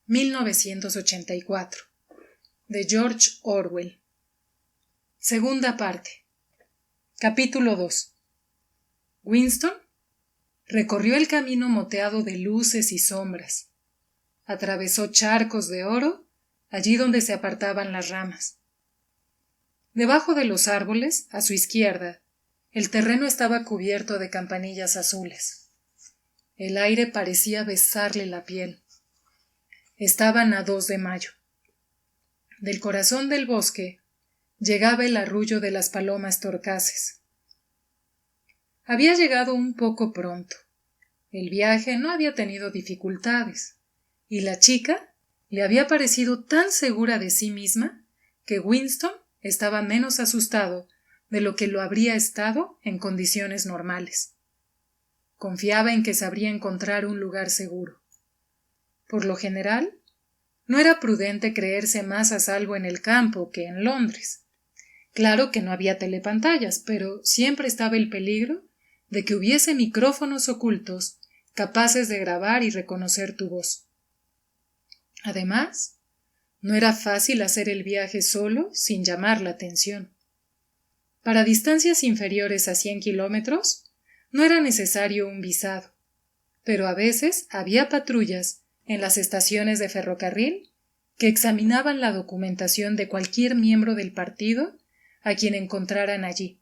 «1984» de George Orwell. Segunda parte. Capítulo 2. Winston recorrió el camino moteado de luces y sombras. Atravesó charcos de oro allí donde se apartaban las ramas. Debajo de los árboles, a su izquierda, el terreno estaba cubierto de campanillas azules. El aire parecía besarle la piel. Estaban a 2 de mayo. Del corazón del bosque llegaba el arrullo de las palomas torcaces. Había llegado un poco pronto. El viaje no había tenido dificultades, y la chica le había parecido tan segura de sí misma que Winston estaba menos asustado de lo que lo habría estado en condiciones normales. Confiaba en que sabría encontrar un lugar seguro. Por lo general, no era prudente creerse más a salvo en el campo que en Londres. Claro que no había telepantallas, pero siempre estaba el peligro de que hubiese micrófonos ocultos capaces de grabar y reconocer tu voz. Además, no era fácil hacer el viaje solo sin llamar la atención. Para distancias inferiores a 100 kilómetros no era necesario un visado, pero a veces había patrullas en las estaciones de ferrocarril que examinaban la documentación de cualquier miembro del partido a quien encontraran allí,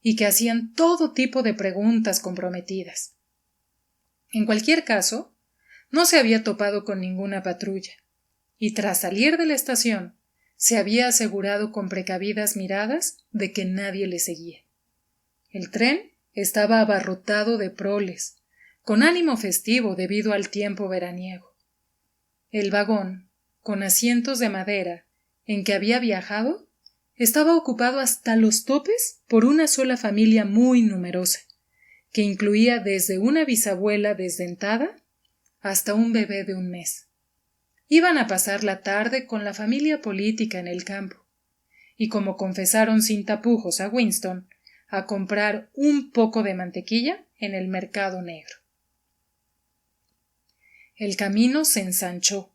y que hacían todo tipo de preguntas comprometidas. En cualquier caso, no se había topado con ninguna patrulla, y tras salir de la estación, se había asegurado con precavidas miradas de que nadie le seguía. El tren estaba abarrotado de proles, con ánimo festivo debido al tiempo veraniego. El vagón, con asientos de madera, en que había viajado, estaba ocupado hasta los topes por una sola familia muy numerosa, que incluía desde una bisabuela desdentada hasta un bebé de 1 mes. Iban a pasar la tarde con la familia política en el campo, y como confesaron sin tapujos a Winston, a comprar un poco de mantequilla en el mercado negro. El camino se ensanchó,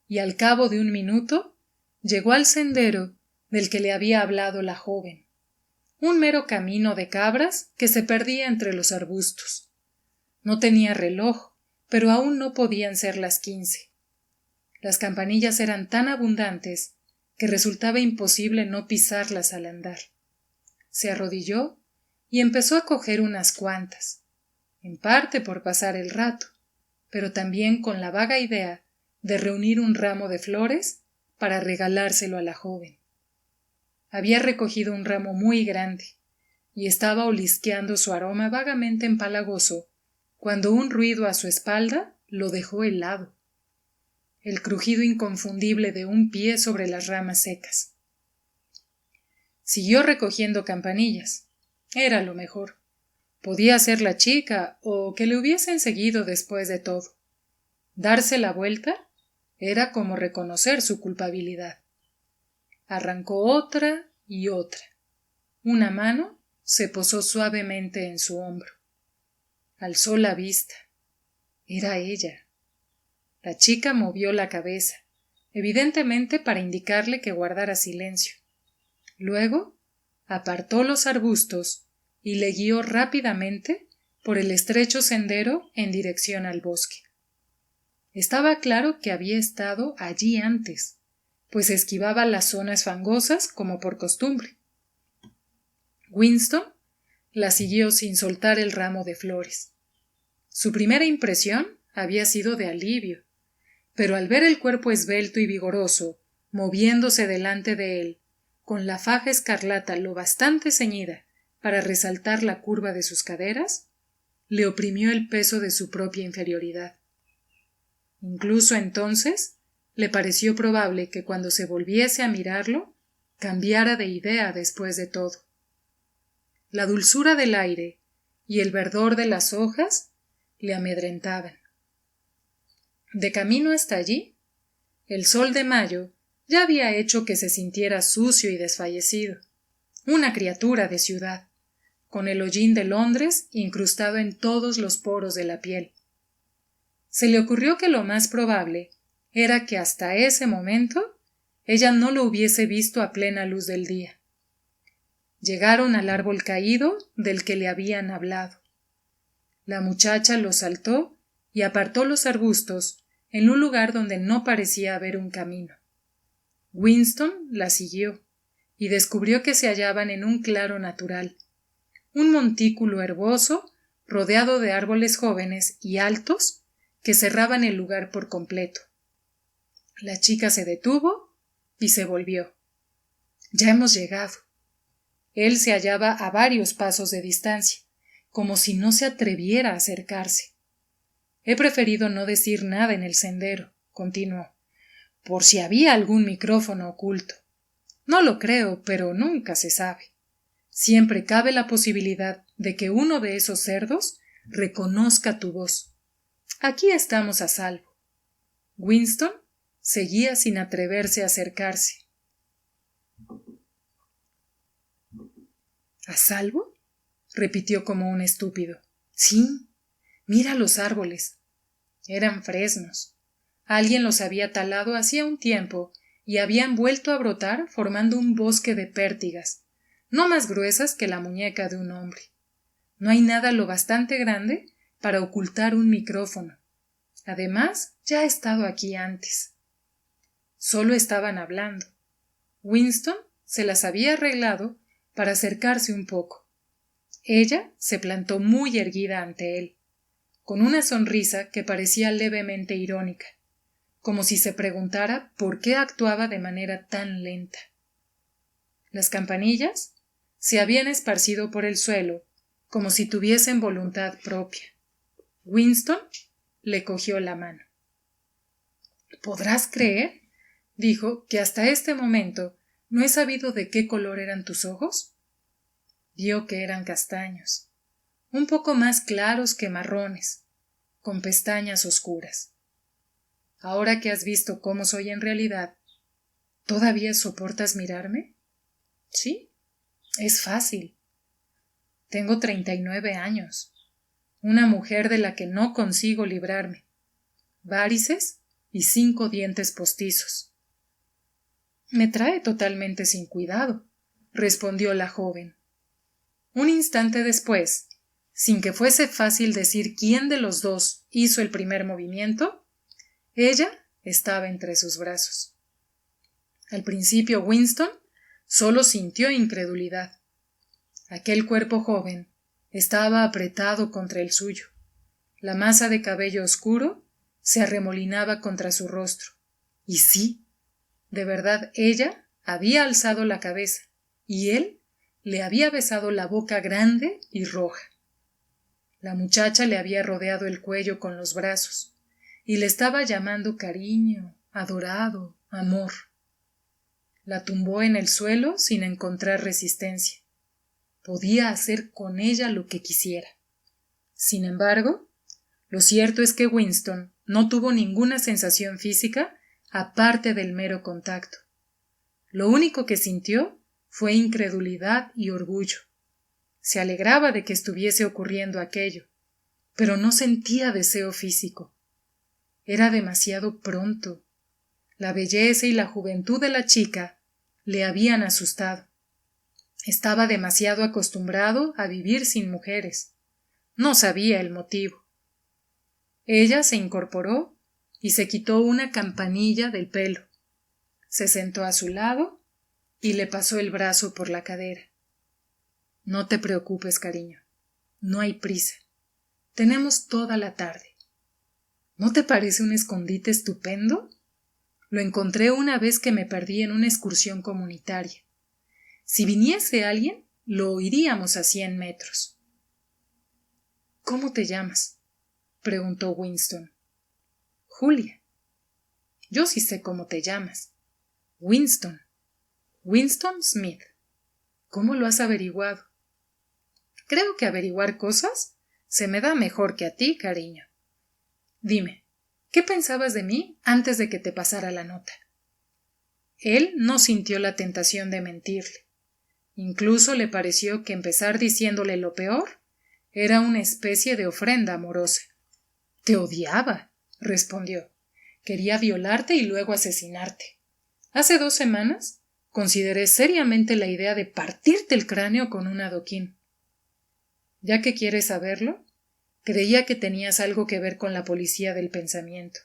y al cabo de 1 minuto llegó al sendero del que le había hablado la joven, un mero camino de cabras que se perdía entre los arbustos. No tenía reloj, pero aún no podían ser las 15. Las campanillas eran tan abundantes que resultaba imposible no pisarlas al andar. Se arrodilló y empezó a coger unas cuantas, en parte por pasar el rato, pero también con la vaga idea de reunir un ramo de flores para regalárselo a la joven. Había recogido un ramo muy grande y estaba olisqueando su aroma vagamente empalagoso cuando un ruido a su espalda lo dejó helado. El crujido inconfundible de un pie sobre las ramas secas. Siguió recogiendo campanillas. Era lo mejor. Podía ser la chica o que le hubiesen seguido después de todo. Darse la vuelta era como reconocer su culpabilidad. Arrancó otra y otra. Una mano se posó suavemente en su hombro. Alzó la vista. Era ella. La chica movió la cabeza, evidentemente para indicarle que guardara silencio. Luego apartó los arbustos y le guió rápidamente por el estrecho sendero en dirección al bosque. Estaba claro que había estado allí antes, pues esquivaba las zonas fangosas como por costumbre. Winston la siguió sin soltar el ramo de flores. Su primera impresión había sido de alivio, pero al ver el cuerpo esbelto y vigoroso, moviéndose delante de él, con la faja escarlata lo bastante ceñida para resaltar la curva de sus caderas, le oprimió el peso de su propia inferioridad. Incluso entonces le pareció probable que cuando se volviese a mirarlo, cambiara de idea después de todo. La dulzura del aire y el verdor de las hojas le amedrentaban. De camino hasta allí, el sol de mayo ya había hecho que se sintiera sucio y desfallecido, una criatura de ciudad, con el hollín de Londres incrustado en todos los poros de la piel. Se le ocurrió que lo más probable era que hasta ese momento ella no lo hubiese visto a plena luz del día. Llegaron al árbol caído del que le habían hablado. La muchacha lo saltó y apartó los arbustos en un lugar donde no parecía haber un camino. Winston la siguió y descubrió que se hallaban en un claro natural, un montículo herboso rodeado de árboles jóvenes y altos que cerraban el lugar por completo. La chica se detuvo y se volvió. Ya hemos llegado. Él se hallaba a varios pasos de distancia, como si no se atreviera a acercarse. He preferido no decir nada en el sendero, continuó, por si había algún micrófono oculto. No lo creo, pero nunca se sabe. Siempre cabe la posibilidad de que uno de esos cerdos reconozca tu voz. Aquí estamos a salvo. Winston seguía sin atreverse a acercarse. ¿A salvo? Repitió como un estúpido. Sí, mira los árboles. Eran fresnos. Alguien los había talado hacía un tiempo y habían vuelto a brotar formando un bosque de pértigas, no más gruesas que la muñeca de un hombre. No hay nada lo bastante grande para ocultar un micrófono. Además, ya he estado aquí antes. Solo estaban hablando. Winston se las había arreglado para acercarse un poco. Ella se plantó muy erguida ante él, con una sonrisa que parecía levemente irónica, como si se preguntara por qué actuaba de manera tan lenta. Las campanillas se habían esparcido por el suelo como si tuviesen voluntad propia. Winston le cogió la mano. ¿Podrás creer? Dijo, que hasta este momento no he sabido de qué color eran tus ojos. Vio que eran castaños, un poco más claros que marrones, con pestañas oscuras. Ahora que has visto cómo soy en realidad, ¿todavía soportas mirarme? Sí, es fácil. Tengo 39 años, una mujer de la que no consigo librarme, varices y 5 dientes postizos. Me trae totalmente sin cuidado, respondió la joven. Un instante después, sin que fuese fácil decir quién de los dos hizo el primer movimiento, ella estaba entre sus brazos. Al principio Winston solo sintió incredulidad. Aquel cuerpo joven estaba apretado contra el suyo. La masa de cabello oscuro se arremolinaba contra su rostro. Y sí, de verdad ella había alzado la cabeza y él le había besado la boca grande y roja. La muchacha le había rodeado el cuello con los brazos y le estaba llamando cariño, adorado, amor. La tumbó en el suelo sin encontrar resistencia. Podía hacer con ella lo que quisiera. Sin embargo, lo cierto es que Winston no tuvo ninguna sensación física aparte del mero contacto. Lo único que sintió fue incredulidad y orgullo. Se alegraba de que estuviese ocurriendo aquello, pero no sentía deseo físico. Era demasiado pronto. La belleza y la juventud de la chica le habían asustado. Estaba demasiado acostumbrado a vivir sin mujeres. No sabía el motivo. Ella se incorporó y se quitó una campanilla del pelo. Se sentó a su lado y le pasó el brazo por la cadera. No te preocupes, cariño. No hay prisa. Tenemos toda la tarde. ¿No te parece un escondite estupendo? Lo encontré una vez que me perdí en una excursión comunitaria. Si viniese alguien, lo oiríamos a 100 metros. ¿Cómo te llamas?, preguntó Winston. Julia. Yo sí sé cómo te llamas. Winston. Winston Smith. ¿Cómo lo has averiguado? Creo que averiguar cosas se me da mejor que a ti, cariño. Dime, ¿qué pensabas de mí antes de que te pasara la nota? Él no sintió la tentación de mentirle. Incluso le pareció que empezar diciéndole lo peor era una especie de ofrenda amorosa. Te odiaba, respondió. Quería violarte y luego asesinarte. Hace 2 semanas consideré seriamente la idea de partirte el cráneo con un adoquín. Ya que quieres saberlo, creía que tenías algo que ver con la policía del pensamiento.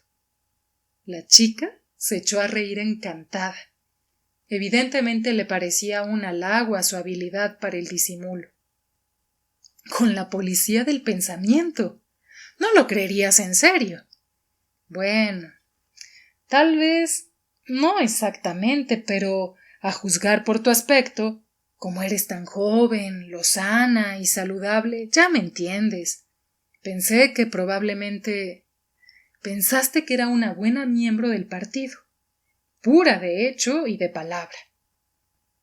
La chica se echó a reír encantada. Evidentemente le parecía un halago a su habilidad para el disimulo. ¿Con la policía del pensamiento? ¿No lo creerías en serio? Bueno, tal vez no exactamente, pero a juzgar por tu aspecto, como eres tan joven, lozana y saludable, ya me entiendes. Pensé que probablemente pensaste que era una buena miembro del partido, pura de hecho y de palabra.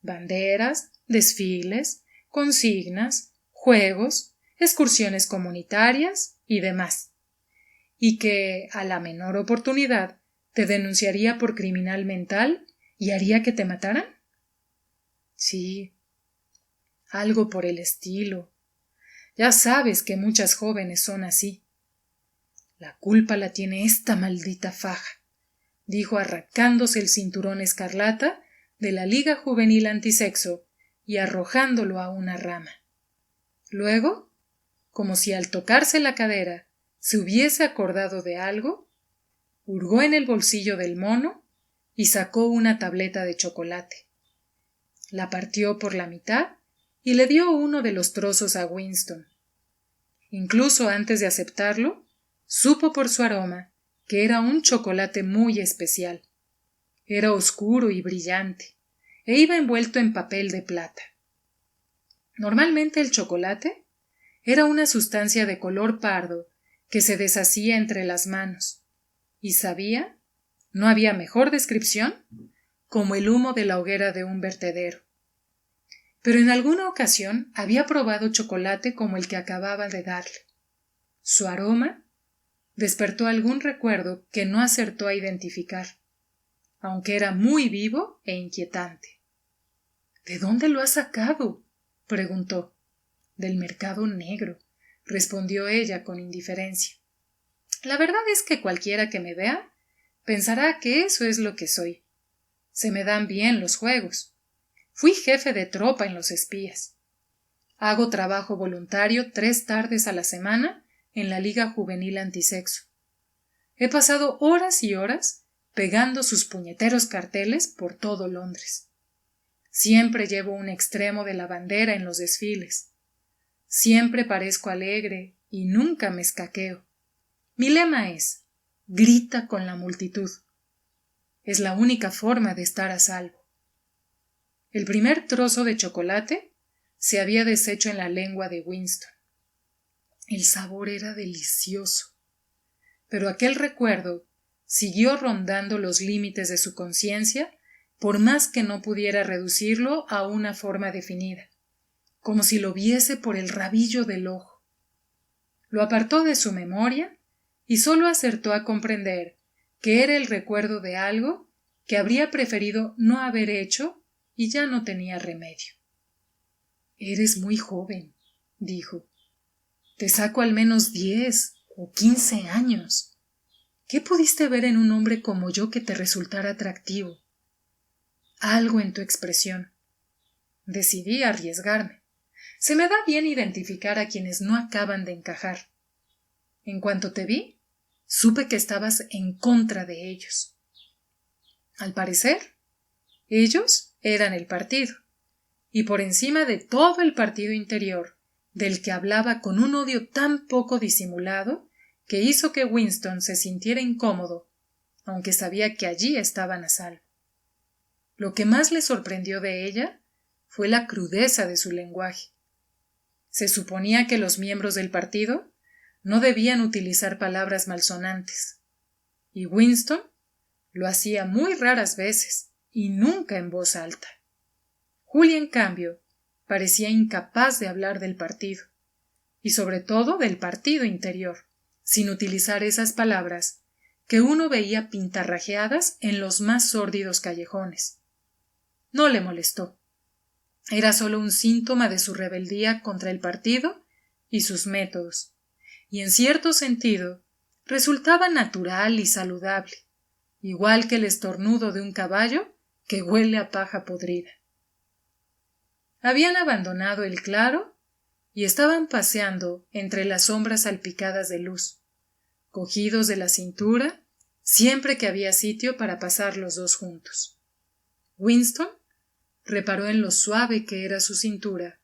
Banderas, desfiles, consignas, juegos, excursiones comunitarias y demás. Y que, a la menor oportunidad, te denunciaría por criminal mental y haría que te mataran. Sí, algo por el estilo. Ya sabes que muchas jóvenes son así. La culpa la tiene esta maldita faja, dijo arrancándose el cinturón escarlata de la Liga Juvenil Antisexo y arrojándolo a una rama. Luego, como si al tocarse la cadera se hubiese acordado de algo, hurgó en el bolsillo del mono y sacó una tableta de chocolate. La partió por la mitad y le dio uno de los trozos a Winston. Incluso antes de aceptarlo, supo por su aroma que era un chocolate muy especial. Era oscuro y brillante, e iba envuelto en papel de plata. Normalmente el chocolate era una sustancia de color pardo que se deshacía entre las manos, y sabía, no había mejor descripción, como el humo de la hoguera de un vertedero. Pero en alguna ocasión había probado chocolate como el que acababa de darle. Su aroma despertó algún recuerdo que no acertó a identificar, aunque era muy vivo e inquietante. ¿De dónde lo has sacado?, preguntó. Del mercado negro, respondió ella con indiferencia. La verdad es que cualquiera que me vea pensará que eso es lo que soy. Se me dan bien los juegos. Fui jefe de tropa en los espías. Hago trabajo voluntario 3 tardes a la semana en la Liga Juvenil Antisexo. He pasado horas y horas pegando sus puñeteros carteles por todo Londres. Siempre llevo un extremo de la bandera en los desfiles. Siempre parezco alegre y nunca me escaqueo. Mi lema es: grita con la multitud. Es la única forma de estar a salvo. El primer trozo de chocolate se había deshecho en la lengua de Winston. El sabor era delicioso, pero aquel recuerdo siguió rondando los límites de su conciencia por más que no pudiera reducirlo a una forma definida, como si lo viese por el rabillo del ojo. Lo apartó de su memoria y solo acertó a comprender que era el recuerdo de algo que habría preferido no haber hecho y ya no tenía remedio. Eres muy joven, dijo. Te saco al menos 10 o 15 años. ¿Qué pudiste ver en un hombre como yo que te resultara atractivo? Algo en tu expresión. Decidí arriesgarme. Se me da bien identificar a quienes no acaban de encajar. En cuanto te vi, supe que estabas en contra de ellos. Al parecer, ellos eran el partido, y por encima de todo el partido interior, del que hablaba con un odio tan poco disimulado que hizo que Winston se sintiera incómodo, aunque sabía que allí estaban a salvo. Lo que más le sorprendió de ella fue la crudeza de su lenguaje. Se suponía que los miembros del partido no debían utilizar palabras malsonantes, y Winston lo hacía muy raras veces y nunca en voz alta. Julia, en cambio, parecía incapaz de hablar del partido, y sobre todo del partido interior, sin utilizar esas palabras que uno veía pintarrajeadas en los más sórdidos callejones. No le molestó. Era solo un síntoma de su rebeldía contra el partido y sus métodos, y en cierto sentido resultaba natural y saludable, igual que el estornudo de un caballo que huele a paja podrida. Habían abandonado el claro y estaban paseando entre las sombras salpicadas de luz, cogidos de la cintura siempre que había sitio para pasar los dos juntos. Winston reparó en lo suave que era su cintura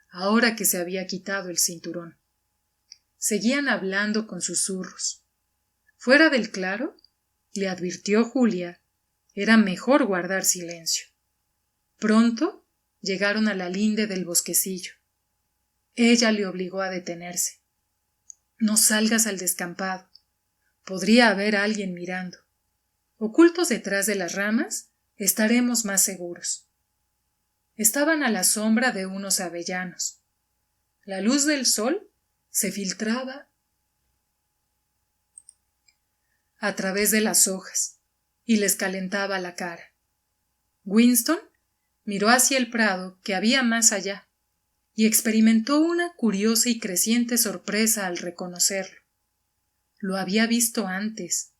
ahora que se había quitado el cinturón. Seguían hablando con susurros. Fuera del claro, le advirtió Julia, era mejor guardar silencio. Pronto llegaron a la linde del bosquecillo. Ella le obligó a detenerse. No salgas al descampado. Podría haber alguien mirando. Ocultos detrás de las ramas, estaremos más seguros. Estaban a la sombra de unos avellanos. La luz del sol se filtraba a través de las hojas y les calentaba la cara. Winston miró hacia el prado que había más allá y experimentó una curiosa y creciente sorpresa al reconocerlo. Lo había visto antes.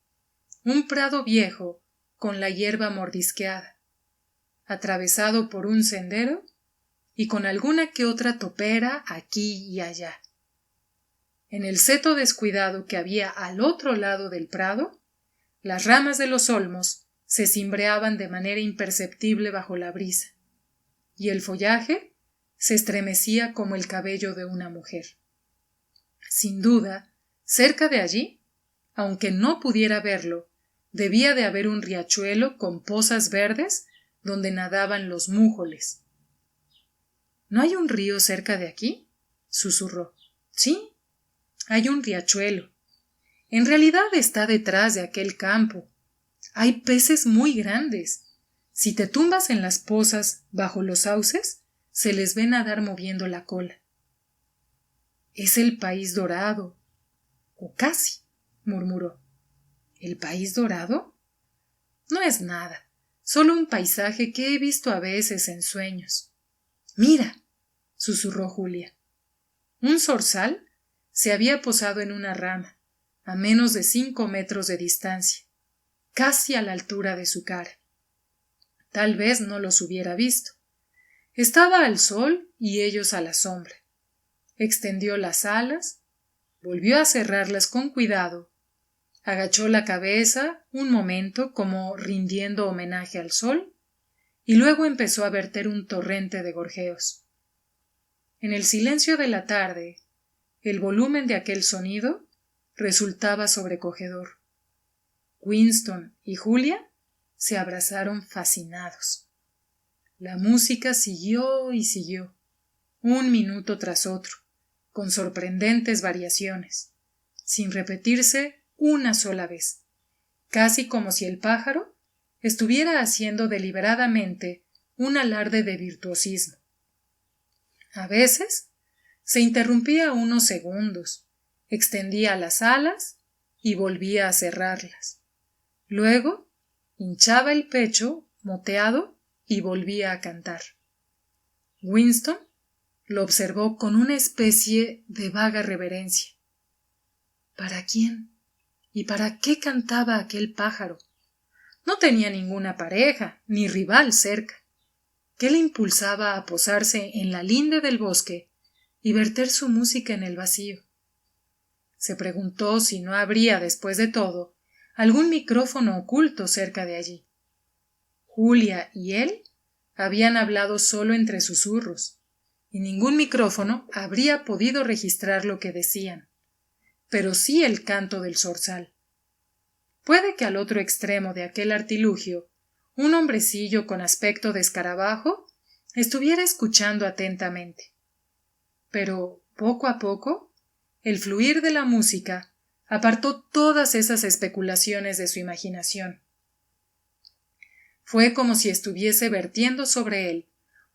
Un prado viejo con la hierba mordisqueada, atravesado por un sendero y con alguna que otra topera aquí y allá. En el seto descuidado que había al otro lado del prado, las ramas de los olmos se cimbreaban de manera imperceptible bajo la brisa, y el follaje se estremecía como el cabello de una mujer. Sin duda, cerca de allí, aunque no pudiera verlo, debía de haber un riachuelo con pozas verdes donde nadaban los mújoles. ¿No hay un río cerca de aquí?, susurró. Sí, hay un riachuelo. En realidad está detrás de aquel campo. Hay peces muy grandes. Si te tumbas en las pozas bajo los sauces, se les ve nadar moviendo la cola. Es el país dorado. O casi, murmuró. ¿El país dorado? No es nada. Solo un paisaje que he visto a veces en sueños. Mira, susurró Julia. Un zorzal se había posado en una rama, a menos de 5 metros de distancia, casi a la altura de su cara. Tal vez no los hubiera visto. Estaba al sol y ellos a la sombra. Extendió las alas, volvió a cerrarlas con cuidado, agachó la cabeza un momento como rindiendo homenaje al sol y luego empezó a verter un torrente de gorjeos. En el silencio de la tarde, el volumen de aquel sonido resultaba sobrecogedor. Winston y Julia se abrazaron fascinados. La música siguió y siguió, un minuto tras otro, con sorprendentes variaciones, sin repetirse una sola vez, casi como si el pájaro estuviera haciendo deliberadamente un alarde de virtuosismo. A veces se interrumpía unos segundos, extendía las alas y volvía a cerrarlas. Luego hinchaba el pecho, moteado, y volvía a cantar. Winston lo observó con una especie de vaga reverencia. ¿Para quién? ¿Y para qué cantaba aquel pájaro? No tenía ninguna pareja, ni rival cerca. ¿Qué le impulsaba a posarse en la linde del bosque y verter su música en el vacío? Se preguntó si no habría, después de todo, algún micrófono oculto cerca de allí. Julia y él habían hablado solo entre susurros, y ningún micrófono habría podido registrar lo que decían. pero sí el canto del zorzal. Puede que al otro extremo de aquel artilugio, un hombrecillo con aspecto de escarabajo estuviera escuchando atentamente. Pero, poco a poco, el fluir de la música apartó todas esas especulaciones de su imaginación. Fue como si estuviese vertiendo sobre él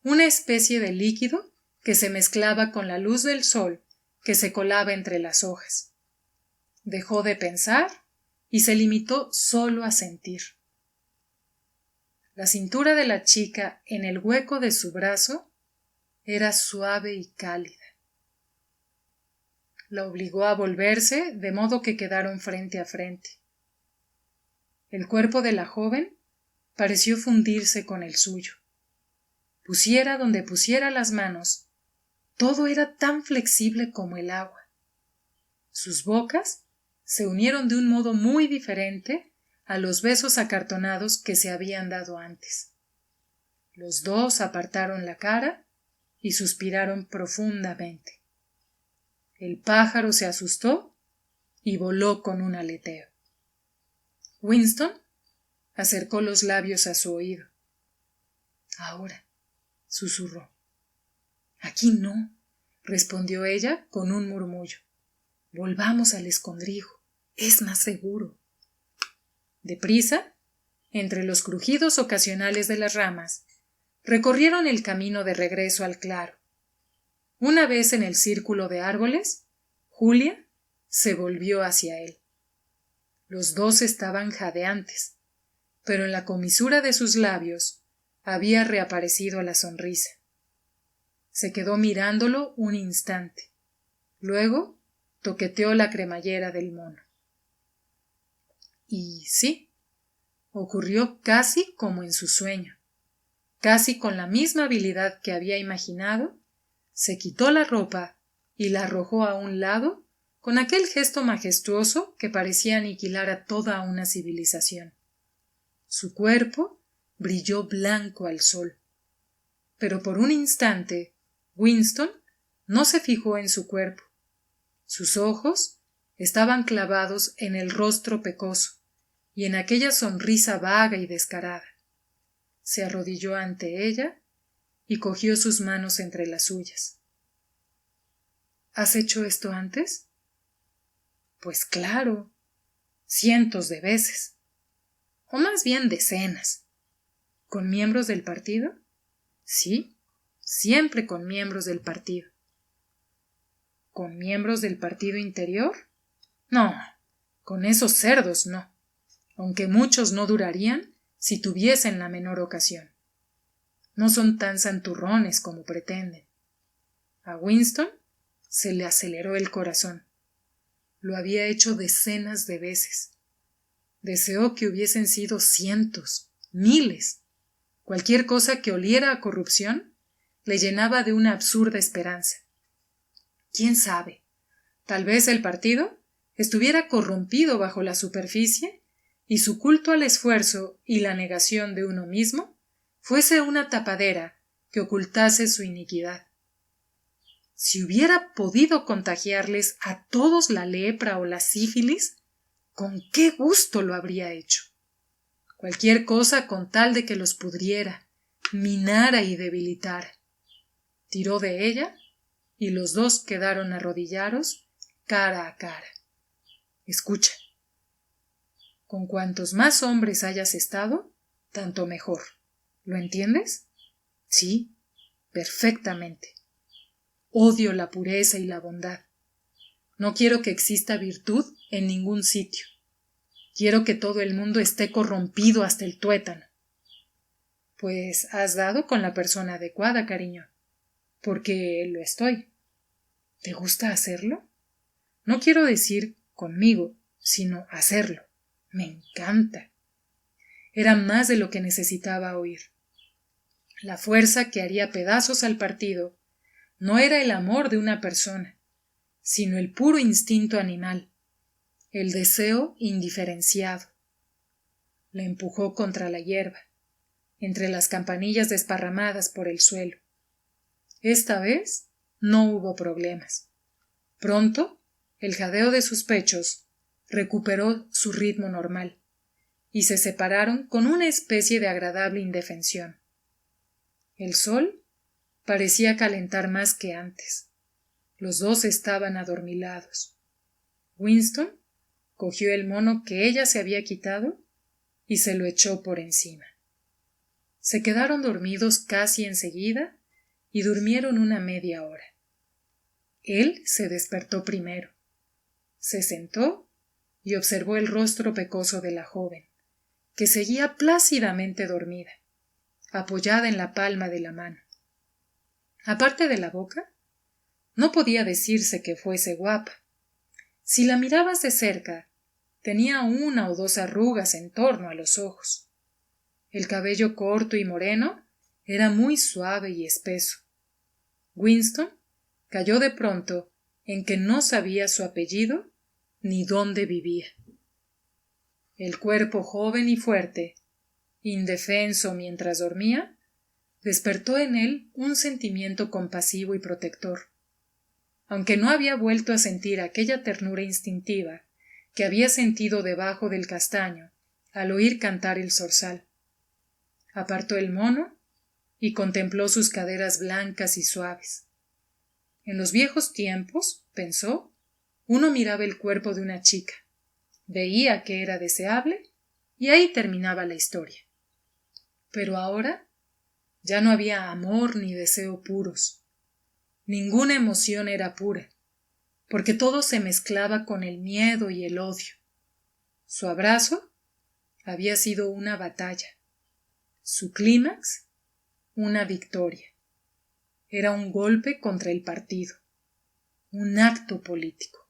una especie de líquido que se mezclaba con la luz del sol que se colaba entre las hojas. Dejó de pensar y se limitó solo a sentir. La cintura de la chica en el hueco de su brazo era suave y cálida. La obligó a volverse de modo que quedaron frente a frente. El cuerpo de la joven pareció fundirse con el suyo. Pusiera donde pusiera las manos, todo era tan flexible como el agua. Sus bocas se unieron de un modo muy diferente a los besos acartonados que se habían dado antes. Los dos apartaron la cara y suspiraron profundamente. El pájaro se asustó y voló con un aleteo. Winston acercó los labios a su oído. Ahora, susurró. Aquí no, respondió ella con un murmullo. Volvamos al escondrijo, es más seguro. Deprisa, entre los crujidos ocasionales de las ramas, recorrieron el camino de regreso al claro. Una vez en el círculo de árboles, Julia se volvió hacia él. Los dos estaban jadeantes, pero en la comisura de sus labios había reaparecido la sonrisa. Se quedó mirándolo un instante. Luego toqueteó la cremallera del mono. Y sí, ocurrió casi como en su sueño. Casi con la misma habilidad que había imaginado, se quitó la ropa y la arrojó a un lado con aquel gesto majestuoso que parecía aniquilar a toda una civilización. Su cuerpo brilló blanco al sol. Pero por un instante, Winston no se fijó en su cuerpo. Sus ojos estaban clavados en el rostro pecoso y en aquella sonrisa vaga y descarada. Se arrodilló ante ella y cogió sus manos entre las suyas. ¿Has hecho esto antes? Pues claro, cientos de veces, o más bien decenas. ¿Con miembros del partido? Sí, siempre con miembros del partido. ¿Con miembros del partido interior? No, con esos cerdos no, aunque muchos no durarían si tuviesen la menor ocasión. No son tan santurrones como pretenden. A Winston se le aceleró el corazón. Lo había hecho decenas de veces. Deseó que hubiesen sido cientos, miles. Cualquier cosa que oliera a corrupción le llenaba de una absurda esperanza. ¿Quién sabe? Tal vez el partido estuviera corrompido bajo la superficie y su culto al esfuerzo y la negación de uno mismo fuese una tapadera que ocultase su iniquidad. Si hubiera podido contagiarles a todos la lepra o la sífilis, ¿con qué gusto lo habría hecho? Cualquier cosa con tal de que los pudriera, minara y debilitara. Tiró de ella y los dos quedaron arrodillados cara a cara. Escucha. Con cuantos más hombres hayas estado, tanto mejor. ¿Lo entiendes? Sí, perfectamente. Odio la pureza y la bondad. No quiero que exista virtud en ningún sitio. Quiero que todo el mundo esté corrompido hasta el tuétano. Pues has dado con la persona adecuada, cariño, porque lo estoy. ¿Te gusta hacerlo? No quiero decir conmigo, sino hacerlo. Me encanta. Era más de lo que necesitaba oír. La fuerza que haría pedazos al partido no era el amor de una persona, sino el puro instinto animal, el deseo indiferenciado. La empujó contra la hierba, entre las campanillas desparramadas por el suelo. Esta vez no hubo problemas. Pronto El jadeo de sus pechos recuperó su ritmo normal, y se separaron con una especie de agradable indefensión. El sol parecía calentar más que antes. Los dos estaban adormilados. Winston cogió el mono que ella se había quitado y se lo echó por encima. Se quedaron dormidos casi enseguida y durmieron una media hora. Él se despertó primero. Se sentó y observó el rostro pecoso de la joven, que seguía plácidamente dormida, apoyada en la palma de la mano. Aparte de la boca, no podía decirse que fuese guapa. Si la mirabas de cerca, tenía una o dos arrugas en torno a los ojos. El cabello corto y moreno era muy suave y espeso. Winston cayó de pronto en que no sabía su apellido ni dónde vivía. El cuerpo joven y fuerte, indefenso mientras dormía, despertó en él un sentimiento compasivo y protector, aunque no había vuelto a sentir aquella ternura instintiva que había sentido debajo del castaño al oír cantar el zorzal. Apartó el mono y contempló sus caderas blancas y suaves. En los viejos tiempos, pensó, uno miraba el cuerpo de una chica, veía que era deseable y ahí terminaba la historia. Pero ahora ya no había amor ni deseo puros. Ninguna emoción era pura, porque todo se mezclaba con el miedo y el odio. Su abrazo había sido una batalla. Su clímax, una victoria. Era un golpe contra el partido, un acto político.